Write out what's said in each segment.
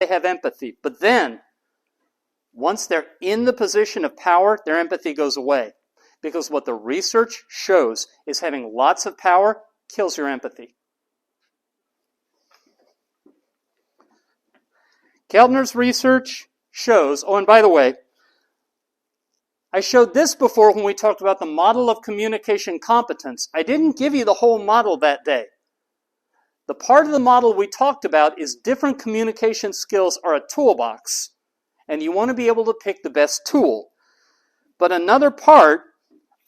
they have empathy. But then, once they're in the position of power, their empathy goes away. Because what the research shows is having lots of power kills your empathy. Keltner's research shows, oh, and by the way, I showed this before when we talked about the model of communication competence. I didn't give you the whole model that day. The part of the model we talked about is different communication skills are a toolbox, and you want to be able to pick the best tool. But another part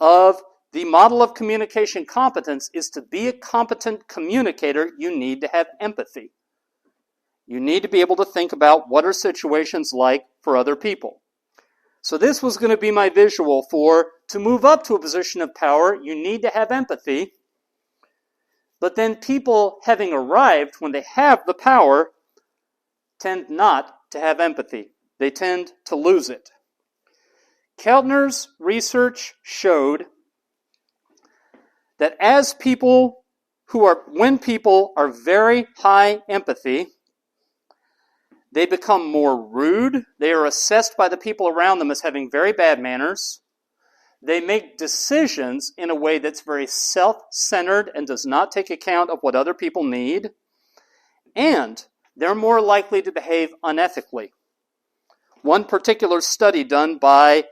of the model of communication competence is to be a competent communicator, you need to have empathy. You need to be able to think about what are situations like for other people. So this was going to be my visual for, to move up to a position of power, you need to have empathy. But then people, having arrived when they have the power, tend not to have empathy. They tend to lose it. Keltner's research showed that when people are very high empathy, they become more rude. They are assessed by the people around them as having very bad manners. They make decisions in a way that's very self-centered and does not take account of what other people need. And they're more likely to behave unethically. One particular study done by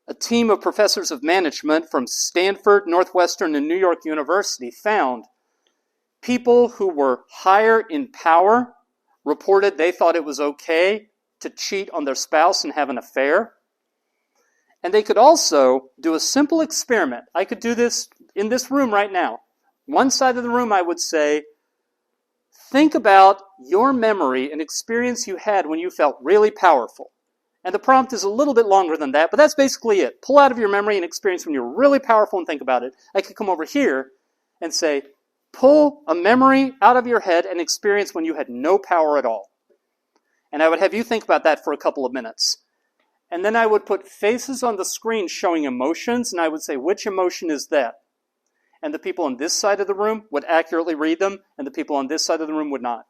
a team of professors of management from Stanford, Northwestern, and New York University found people who were higher in power reported they thought it was okay to cheat on their spouse and have an affair. And they could also do a simple experiment. I could do this in this room right now. One side of the room I would say, think about your memory and experience you had when you felt really powerful. And the prompt is a little bit longer than that, but that's basically it. Pull out of your memory an experience when you're really powerful and think about it. I could come over here and say, pull a memory out of your head and experience when you had no power at all. And I would have you think about that for a couple of minutes. And then I would put faces on the screen showing emotions, and I would say, which emotion is that? And the people on this side of the room would accurately read them, and the people on this side of the room would not.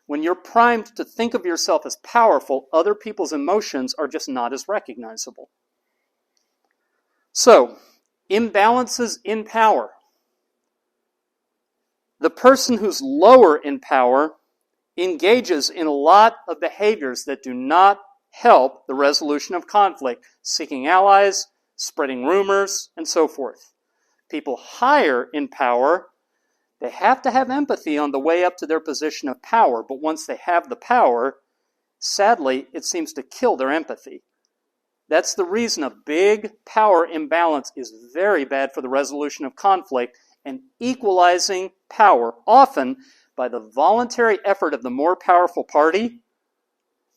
When you're primed to think of yourself as powerful, other people's emotions are just not as recognizable. So, imbalances in power. The person who's lower in power engages in a lot of behaviors that do not help the resolution of conflict, seeking allies, spreading rumors, and so forth. People higher in power, they have to have empathy on the way up to their position of power, but once they have the power, sadly, it seems to kill their empathy. That's the reason a big power imbalance is very bad for the resolution of conflict, and equalizing power, often by the voluntary effort of the more powerful party,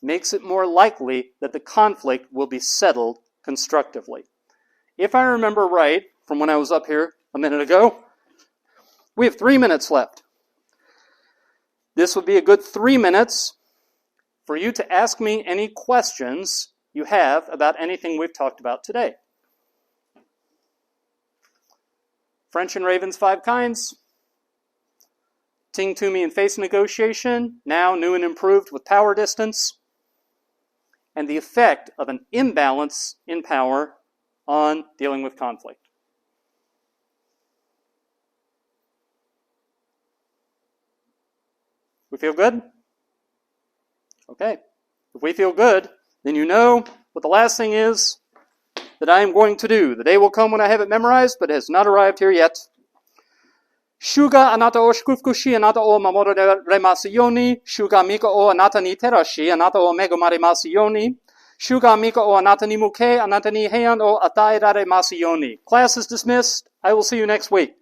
makes it more likely that the conflict will be settled constructively. If I remember right, from when I was up here a minute ago, we have 3 minutes left. This would be a good 3 minutes for you to ask me any questions you have about anything we've talked about today. French and Raven's 5 kinds. Ting, Toomey, and face negotiation, now new and improved with power distance. And the effect of an imbalance in power on dealing with conflict. We feel good? Okay. If we feel good, then you know what the last thing is that I am going to do. The day will come when I have it memorized, but it has not arrived here yet. Shuga anata o shikufukushi anata o mamoreremasu yoni. Shuga mika o anata ni terashi anata o megomarimasu yoni. Shuga mika o anata ni muke anata ni heian o atairaremasu yoni. Class is dismissed. I will see you next week.